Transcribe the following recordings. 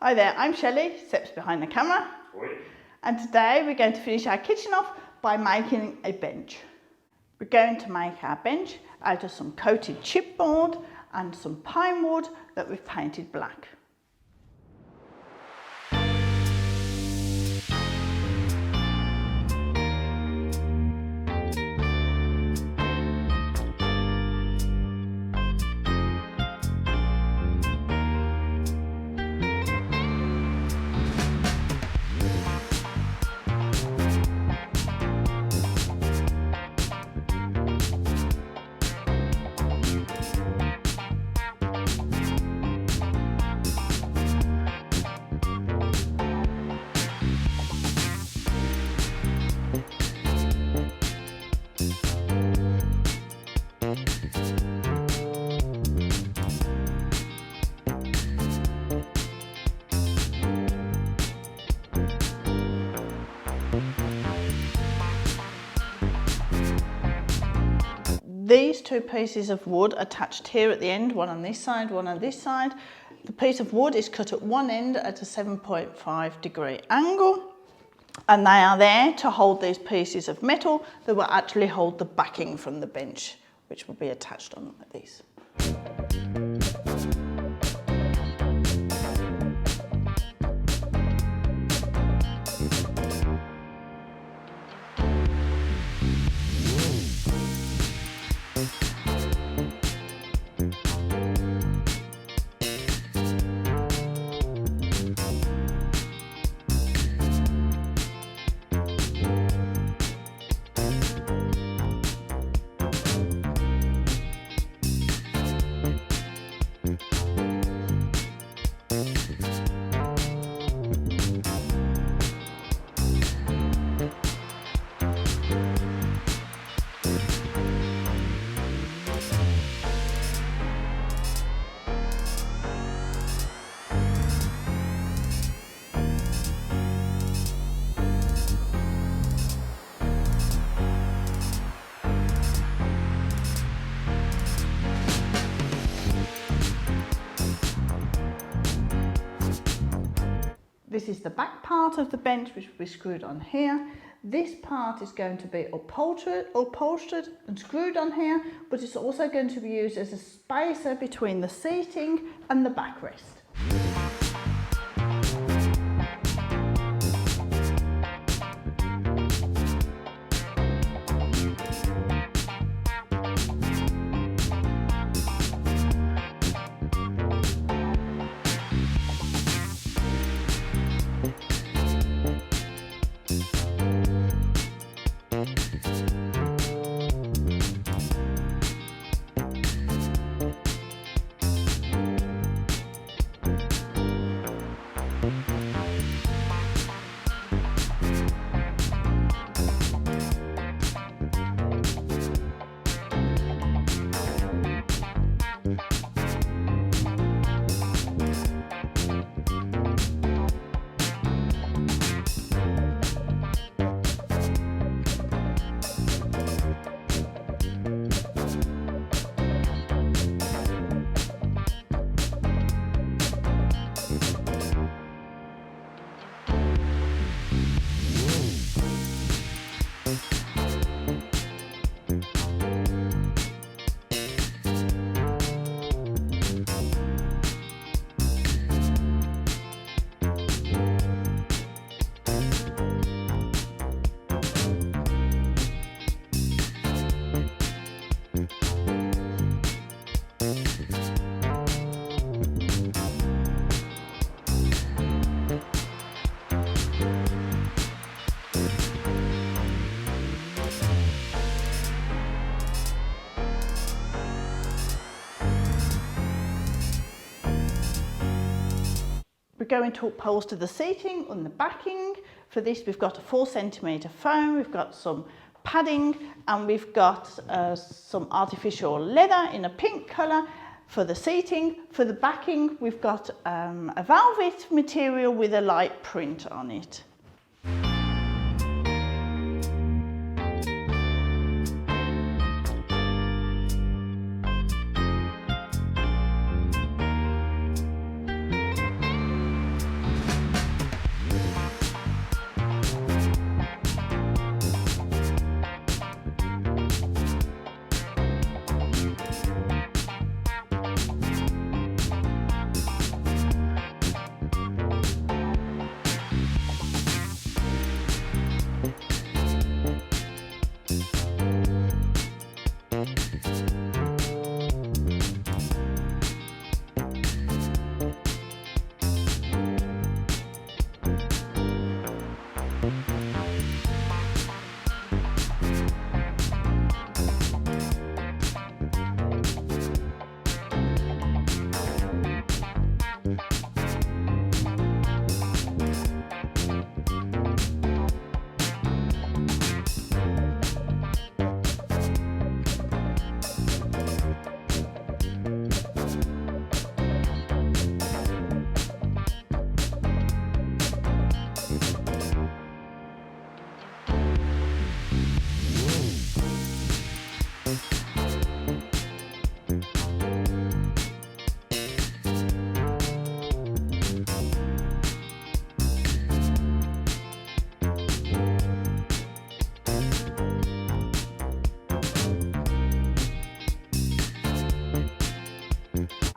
Hi there, I'm Shelley, Steps behind the camera. Oi. And today we're going to finish our kitchen off by making a bench. We're going to make our bench out of some coated chipboard and some pine wood that we've painted black. These two pieces of wood attached here at the end, one on this side, one on this side. The piece of wood is cut at one end at a 7.5 degree angle, and they are there to hold these pieces of metal that will actually hold the backing from the bench, which will be attached on like these. This is the back part of the bench, which will be screwed on here. This part is going to be upholstered and screwed on here, but it's also going to be used as a spacer between the seating and the backrest. We're going to upholster the seating and the backing. For this, we've got a 4cm foam, we've got some padding, and we've got some artificial leather in a pink colour for the seating. For the backing, we've got a velvet material with a light print on it.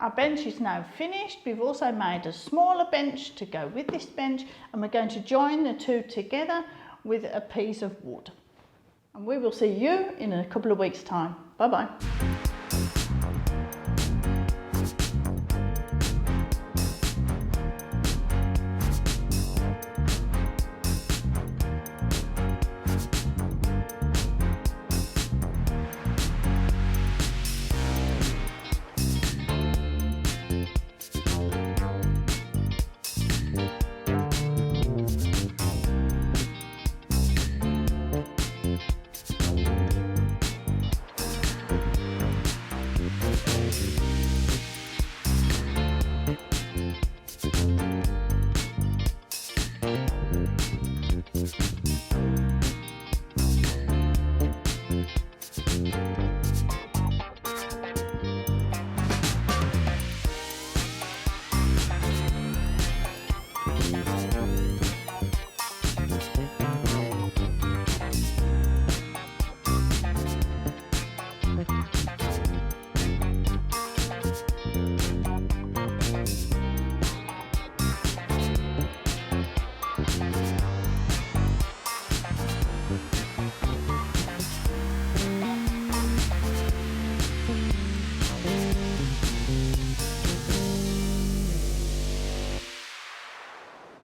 Our bench is now finished. We've also made a smaller bench to go with this bench, and we're going to join the two together with a piece of wood. And we will see you in a couple of weeks' time. Bye bye.